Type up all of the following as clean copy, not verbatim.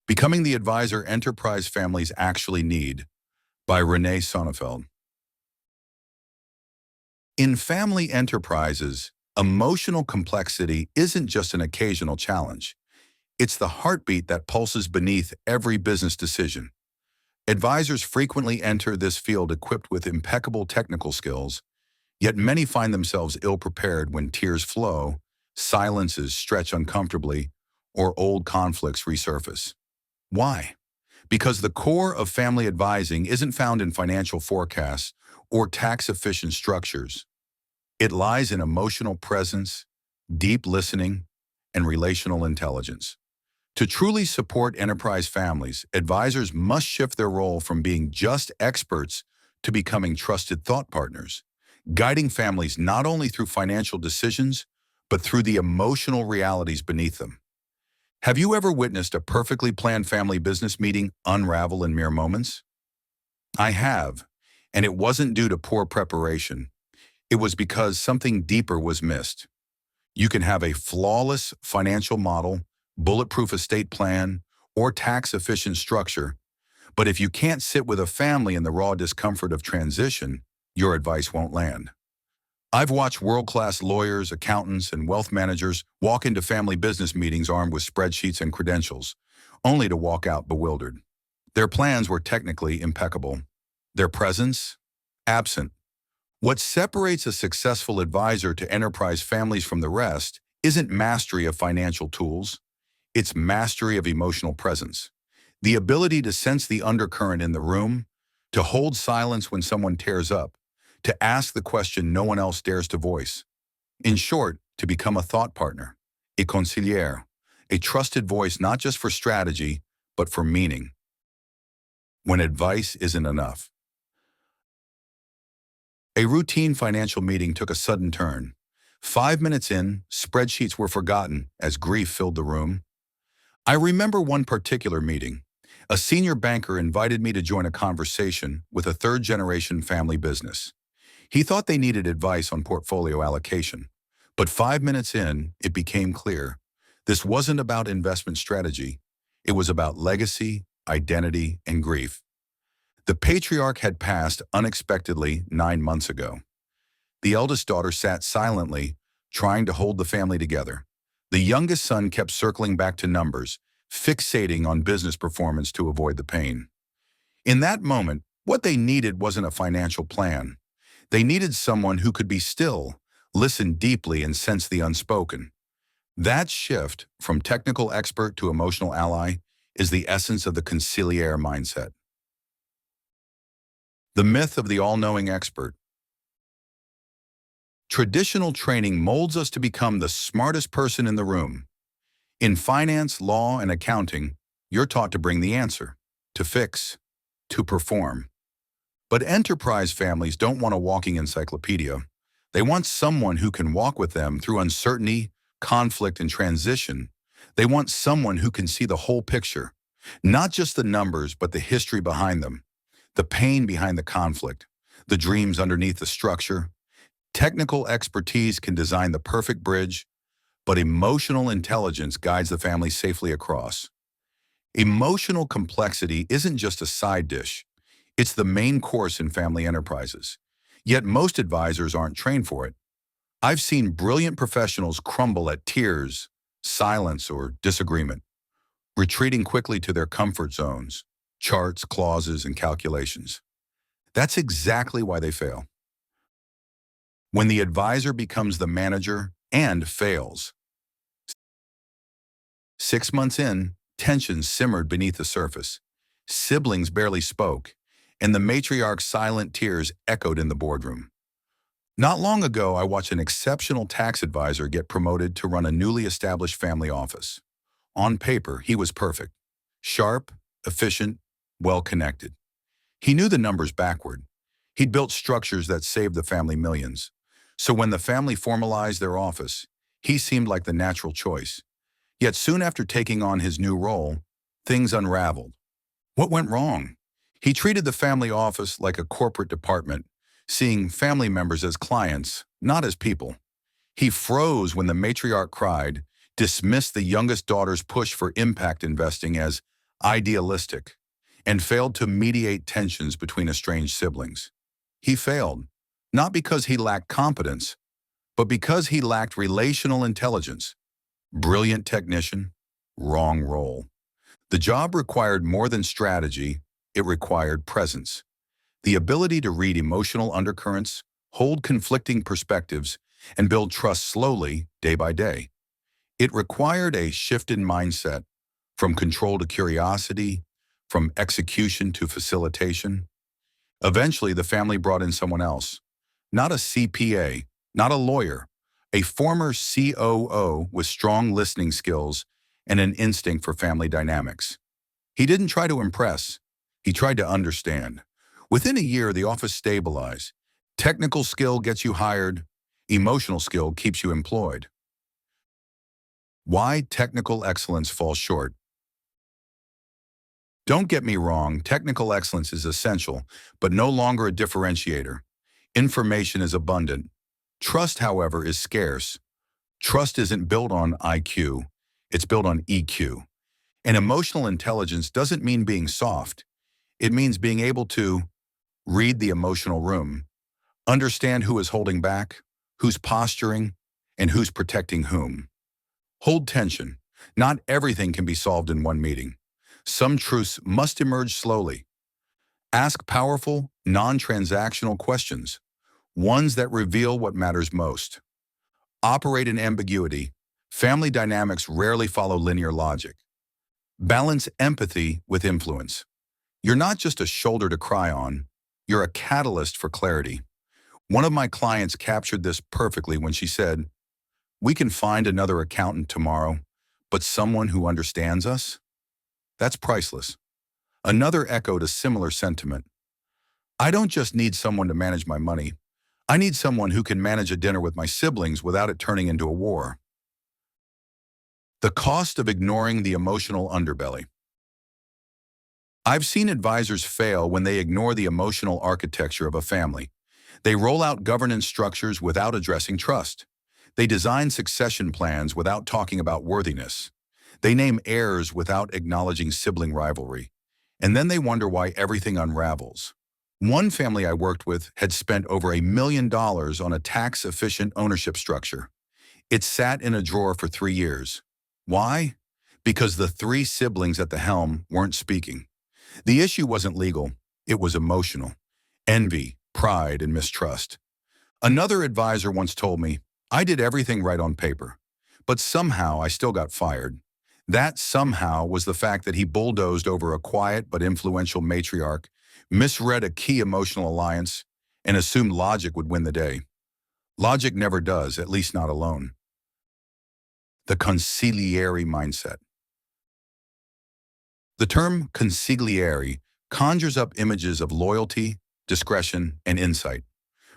Becoming the Advisor Enterprise Families Actually Need by René. In family enterprises, emotional complexity isn't just an occasional challenge. It's the heartbeat that pulses beneath every business decision. Advisors frequently enter this field equipped with impeccable technical skills, yet many find themselves ill-prepared when tears flow, silences stretch uncomfortably, or old conflicts resurface. Why? Because the core of family advising isn't found in financial forecasts or tax-efficient structures. It lies in emotional presence, deep listening, and relational intelligence. To truly support enterprise families, advisors must shift their role from being just experts to becoming trusted thought partners, guiding families not only through financial decisions, but through the emotional realities beneath them. Have you ever witnessed a perfectly planned family business meeting unravel in mere moments? I have, and it wasn't due to poor preparation. It was because something deeper was missed. You can have a flawless financial model, bulletproof estate plan, or tax-efficient structure, but if you can't sit with a family in the raw discomfort of transition, your advice won't land. I've watched world-class lawyers, accountants, and wealth managers walk into family business meetings armed with spreadsheets and credentials, only to walk out bewildered. Their plans were technically impeccable. Their presence? Absent. What separates a successful advisor to enterprise families from the rest isn't mastery of financial tools, it's mastery of emotional presence. The ability to sense the undercurrent in the room, to hold silence when someone tears up, to ask the question no one else dares to voice. In short, to become a thought partner, a consigliere, a trusted voice not just for strategy, but for meaning. When advice isn't enough. A routine financial meeting took a sudden turn. 5 minutes in, spreadsheets were forgotten as grief filled the room. I remember one particular meeting. A senior banker invited me to join a conversation with a third-generation family business. He thought they needed advice on portfolio allocation. But 5 minutes in, it became clear. This wasn't about investment strategy. It was about legacy, identity, and grief. The patriarch had passed unexpectedly 9 months ago. The eldest daughter sat silently, trying to hold the family together. The youngest son kept circling back to numbers, fixating on business performance to avoid the pain. In that moment, what they needed wasn't a financial plan. They needed someone who could be still, listen deeply, and sense the unspoken. That shift from technical expert to emotional ally is the essence of the consigliere mindset. The myth of the all-knowing expert. Traditional training molds us to become the smartest person in the room. In finance, law, and accounting, you're taught to bring the answer, to fix, to perform. But enterprise families don't want a walking encyclopedia. They want someone who can walk with them through uncertainty, conflict, and transition. They want someone who can see the whole picture, not just the numbers, but the history behind them, the pain behind the conflict, the dreams underneath the structure. Technical expertise can design the perfect bridge, but emotional intelligence guides the family safely across. Emotional complexity isn't just a side dish. It's the main course in family enterprises. Yet most advisors aren't trained for it. I've seen brilliant professionals crumble at tears, silence, or disagreement, retreating quickly to their comfort zones, charts, clauses, and calculations. That's exactly why they fail. When the advisor becomes the manager and fails. 6 months in, tensions simmered beneath the surface. Siblings barely spoke, and the matriarch's silent tears echoed in the boardroom. Not long ago, I watched an exceptional tax advisor get promoted to run a newly established family office. On paper, he was perfect. Sharp, efficient, well-connected. He knew the numbers backward. He'd built structures that saved the family millions. So when the family formalized their office, he seemed like the natural choice. Yet soon after taking on his new role, things unraveled. What went wrong? He treated the family office like a corporate department, seeing family members as clients, not as people. He froze when the matriarch cried, dismissed the youngest daughter's push for impact investing as idealistic, and failed to mediate tensions between estranged siblings. He failed, not because he lacked competence, but because he lacked relational intelligence. Brilliant technician, wrong role. The job required more than strategy, it required presence. The ability to read emotional undercurrents, hold conflicting perspectives, and build trust slowly, day by day. It required a shift in mindset, from control to curiosity, from execution to facilitation. Eventually, the family brought in someone else, not a CPA, not a lawyer, a former COO with strong listening skills and an instinct for family dynamics. He didn't try to impress, he tried to understand. Within a year, the office stabilized. Technical skill gets you hired, emotional skill keeps you employed. Why technical excellence falls short? Don't get me wrong, technical excellence is essential, but no longer a differentiator. Information is abundant. Trust, however, is scarce. Trust isn't built on IQ, it's built on EQ. And emotional intelligence doesn't mean being soft. It means being able to read the emotional room, understand who is holding back, who's posturing, and who's protecting whom. Hold tension. Not everything can be solved in one meeting. Some truths must emerge slowly. Ask powerful, non-transactional questions, ones that reveal what matters most. Operate in ambiguity. Family dynamics rarely follow linear logic. Balance empathy with influence. You're not just a shoulder to cry on, you're a catalyst for clarity. One of my clients captured this perfectly when she said, "We can find another accountant tomorrow, but someone who understands us?" That's priceless. Another echoed a similar sentiment. "I don't just need someone to manage my money. I need someone who can manage a dinner with my siblings without it turning into a war." The cost of ignoring the emotional underbelly. I've seen advisors fail when they ignore the emotional architecture of a family. They roll out governance structures without addressing trust. They design succession plans without talking about worthiness. They name heirs without acknowledging sibling rivalry. And then they wonder why everything unravels. One family I worked with had spent over $1 million on a tax-efficient ownership structure. It sat in a drawer for 3 years. Why? Because the three siblings at the helm weren't speaking. The issue wasn't legal, it was emotional. Envy, pride, and mistrust. Another advisor once told me, "I did everything right on paper, but somehow I still got fired." That somehow was the fact that he bulldozed over a quiet but influential matriarch, misread a key emotional alliance, and assumed logic would win the day. Logic never does, at least not alone. The consigliere mindset. The term consigliere conjures up images of loyalty, discretion, and insight.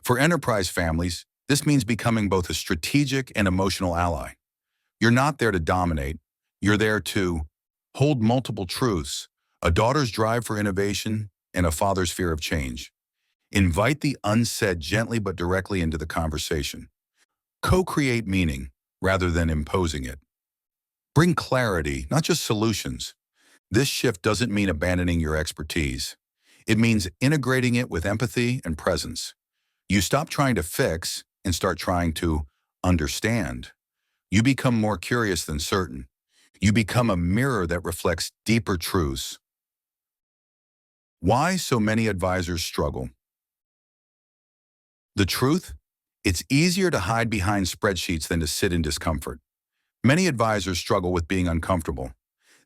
For enterprise families, this means becoming both a strategic and emotional ally. You're not there to dominate, you're there to hold multiple truths, a daughter's drive for innovation and a father's fear of change. Invite the unsaid gently but directly into the conversation. Co-create meaning rather than imposing it. Bring clarity, not just solutions. This shift doesn't mean abandoning your expertise. It means integrating it with empathy and presence. You stop trying to fix and start trying to understand. You become more curious than certain. You become a mirror that reflects deeper truths. Why so many advisors struggle? The truth? It's easier to hide behind spreadsheets than to sit in discomfort. Many advisors struggle with being uncomfortable.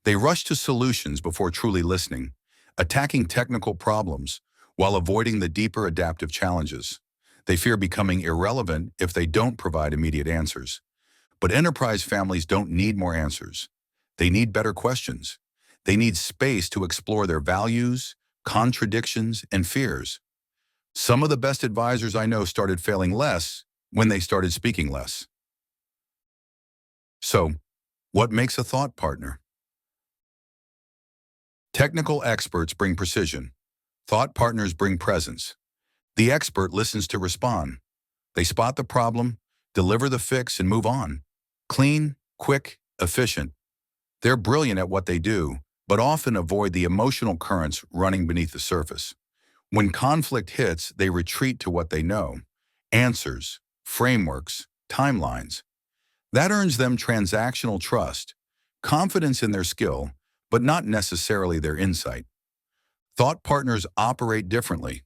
They rush to solutions before truly listening, attacking technical problems while avoiding the deeper adaptive challenges. They fear becoming irrelevant if they don't provide immediate answers. But enterprise families don't need more answers. They need better questions. They need space to explore their values, contradictions, and fears. Some of the best advisors I know started failing less when they started speaking less. So, what makes a thought partner? Technical experts bring precision. Thought partners bring presence. The expert listens to respond. They spot the problem, deliver the fix, and move on. Clean, quick, efficient. They're brilliant at what they do, but often avoid the emotional currents running beneath the surface. When conflict hits, they retreat to what they know: answers, frameworks, timelines. That earns them transactional trust, confidence in their skill, but not necessarily their insight. Thought partners operate differently.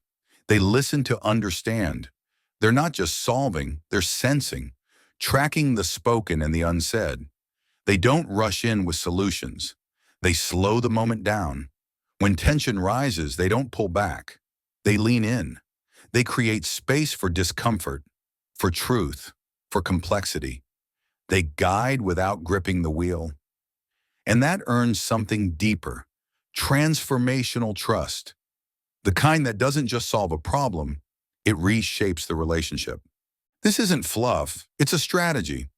They listen to understand. They're not just solving, they're sensing, tracking the spoken and the unsaid. They don't rush in with solutions. They slow the moment down. When tension rises, they don't pull back. They lean in. They create space for discomfort, for truth, for complexity. They guide without gripping the wheel. And that earns something deeper: transformational trust. The kind that doesn't just solve a problem, it reshapes the relationship. This isn't fluff, it's a strategy.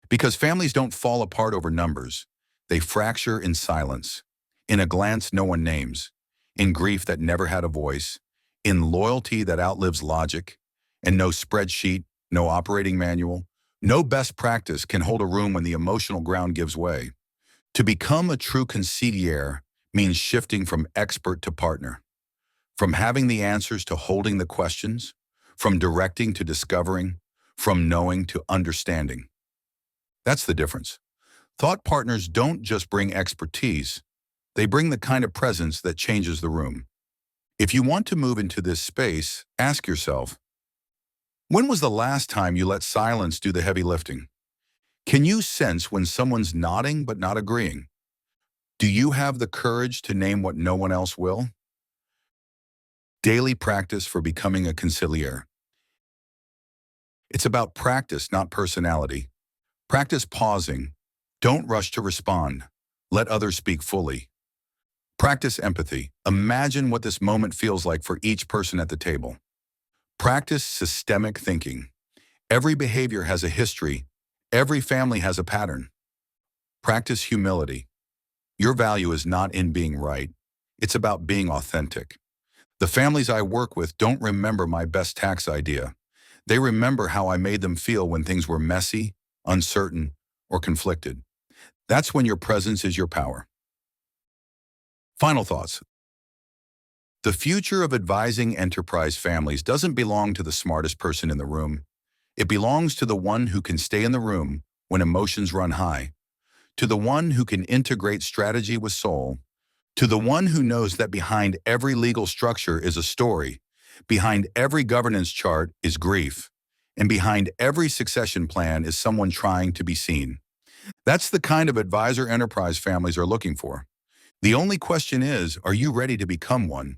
Because families don't fall apart over numbers. They fracture in silence, in a glance no one names, in grief that never had a voice, in loyalty that outlives logic, and no spreadsheet, no operating manual, no best practice can hold a room when the emotional ground gives way. To become a true conciliere means shifting from expert to partner, from having the answers to holding the questions, from directing to discovering, from knowing to understanding. That's the difference. Thought partners don't just bring expertise, they bring the kind of presence that changes the room. If you want to move into this space, ask yourself, when was the last time you let silence do the heavy lifting? Can you sense when someone's nodding but not agreeing? Do you have the courage to name what no one else will? Daily practice for becoming a conciliaire. It's about practice, not personality. Practice pausing. Don't rush to respond. Let others speak fully. Practice empathy. Imagine what this moment feels like for each person at the table. Practice systemic thinking. Every behavior has a history. Every family has a pattern. Practice humility. Your value is not in being right. It's about being authentic. The families I work with don't remember my best tax idea. They remember how I made them feel when things were messy, uncertain, or conflicted. That's when your presence is your power. Final thoughts. The future of advising enterprise families doesn't belong to the smartest person in the room. It belongs to the one who can stay in the room when emotions run high, to the one who can integrate strategy with soul, to the one who knows that behind every legal structure is a story, behind every governance chart is grief, and behind every succession plan is someone trying to be seen. That's the kind of advisor enterprise families are looking for. The only question is, are you ready to become one?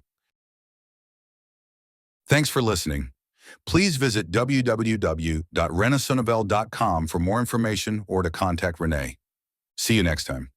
Thanks for listening. Please visit www.renesonnevel.com for more information or to contact René. See you next time.